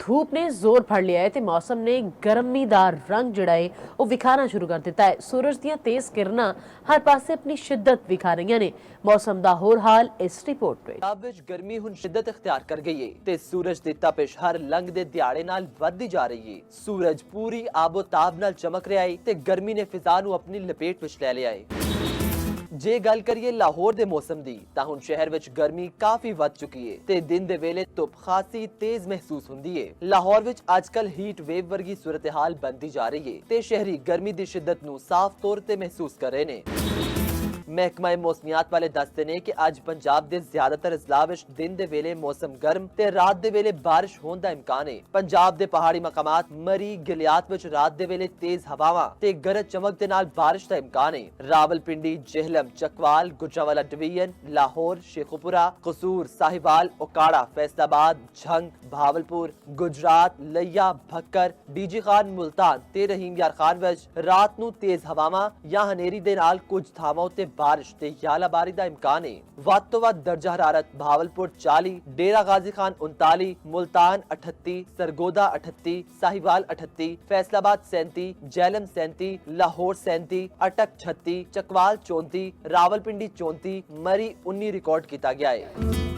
ਧੂਪ ਨੇ ਜ਼ੋਰ ਫੜ ਲਿਆ ਹੈ ਤੇ ਮੌਸਮ ਨੇ ਗਰਮੀ ਦਾ ਰੰਗ ਜਿਹੜਾ ਹੈ ਉਹ ਵਿਖਾਣਾ ਸ਼ੁਰੂ ਕਰ ਦਿੱਤਾ ਹੈ। ਸੂਰਜ ਦੀਆਂ ਤੇਜ਼ ਕਿਰਨਾਂ ਹਰ ਪਾਸੇ ਆਪਣੀ ਸ਼ਿੱਦਤ ਵਿਖਾ ਰਹੀਆਂ ਨੇ। ਮੌਸਮ ਦਾ ਹੋਰ ਹਾਲ ਇਸ ਰਿਪੋਰਟ ਵਿੱਚ। ਪੰਜਾਬ ਵਿੱਚ ਗਰਮੀ ਹੁਣ ਸ਼ਿੱਦਤ ਇਖਤਿਆਰ ਕਰ ਗਈ ਹੈ ਤੇ ਸੂਰਜ ਦੀ ਤਪਸ਼ ਹਰ ਲੰਘਦੇ ਦਿਹਾੜੇ ਨਾਲ ਵੱਧਦੀ ਜਾ ਰਹੀ ਹੈ। ਸੂਰਜ ਪੂਰੀ ਆਬੋ-ਤਾਬ ਨਾਲ ਚਮਕ ਰਿਹਾ ਹੈ ਤੇ ਗਰਮੀ ਨੇ ਫਿਜ਼ਾ ਨੂੰ ਆਪਣੀ ਲਪੇਟ ਵਿੱਚ ਲੈ ਲਿਆ ਹੈ। ਜੇ ਗੱਲ ਕਰੀਏ ਲਾਹੌਰ ਦੇ ਮੌਸਮ ਦੀ ਤਾਂ ਹੁਣ ਸ਼ਹਿਰ ਵਿੱਚ ਗਰਮੀ ਕਾਫੀ ਵੱਧ ਚੁੱਕੀ ਹੈ ਤੇ ਦਿਨ ਦੇ ਵੇਲੇ ਧੁੱਪ ਖਾਸੀ ਤੇਜ਼ ਮਹਿਸੂਸ ਹੁੰਦੀ ਹੈ। ਲਾਹੌਰ ਵਿੱਚ ਅੱਜਕੱਲ ਹੀਟ ਵੇਵ ਵਰਗੀ ਸੂਰਤ-ਹਾਲ ਬਣਦੀ ਜਾ ਰਹੀ ਹੈ ਤੇ ਸ਼ਹਿਰੀ ਗਰਮੀ ਦੀ ਸ਼ਿੱਦਤ ਨੂੰ ਸਾਫ਼ ਤੌਰ ਤੇ ਮਹਿਸੂਸ ਕਰ ਰਹੇ ਨੇ। ਮਹਿਕਮਾ ਮੌਸਮੀਆਤ ਵਾਲੇ ਦੱਸਦੇ ਨੇ ਕਿ ਅੱਜ ਪੰਜਾਬ ਦੇ ਜ਼ਿਆਦਾਤਰ ਅਜ਼ਲਾ ਵਿੱਚ ਦਿਨ ਦੇ ਵੇਲੇ ਮੌਸਮ ਗਰਮ ਤੇ ਰਾਤ ਦੇ ਵੇਲੇ ਬਾਰਿਸ਼ ਹੋਣ ਦਾ ਇਮਕਾਨ ਹੈ। ਪੰਜਾਬ ਦੇ ਪਹਾੜੀ ਮਕਾਮਾਤ ਮਰੀ ਗਿਲਿਆਤ ਵਿੱਚ ਰਾਤ ਦੇ ਵੇਲੇ ਤੇਜ਼ ਹਵਾਵਾਂ ਤੇ ਗਰਜ ਚਮਕ ਦੇ ਨਾਲ ਬਾਰਿਸ਼ ਦਾ ਇਮਕਾਨ ਹੈ। ਰਾਵਲਪਿੰਡੀ, ਜੇਹਲਮ, ਚੱਕਵਾਲ, ਗੁਜਰਾਂਵਾਲਾ ਡਿਵੀਜ਼ਨ, ਲਾਹੌਰ, ਸ਼ੇਖੂਪੁਰਾ, ਕਸੂਰ, ਸਾहिवाल, ओकाड़ा, फैसलाबाद, झंग, भावलपुर, गुजरात, लिया, भक्कर, डीजी खान, मुल्तान ते रहीम यार खान ਵਿੱਚ ਰਾਤ ਨੂੰ ਤੇਜ਼ ਹਵਾਵਾਂ ਜਾਂ ਹਨੇਰੀ ਦੇ ਨਾਲ ਕੁਝ ਥਾਵਾਂ ਉੱਤੇ ਬਾਰਿਸ਼ ਤੇ ਯਾਲਾਬਾਰੀ ਦਾ ਇਮਕਾਨ ਹੈ। ਵੱਧ ਤੋਂ ਵੱਧ ਦਰਜਾ ਹਰਾਰਤ ਭਾਵਲਪੁਰ 40, ਡੇਰਾ ਗਾਜ਼ੀ ਖਾਨ 39, ਮੁਲਤਾਨ 38, ਸਰਗੋਦਾ 38, साहिवाल 38, फैसलाबाद 37, जैलम 37, लाहौर 37, अटक 36, चकवाल 34, रावलपिंडी 34, मरी 19 रिकॉर्ड किया गया है।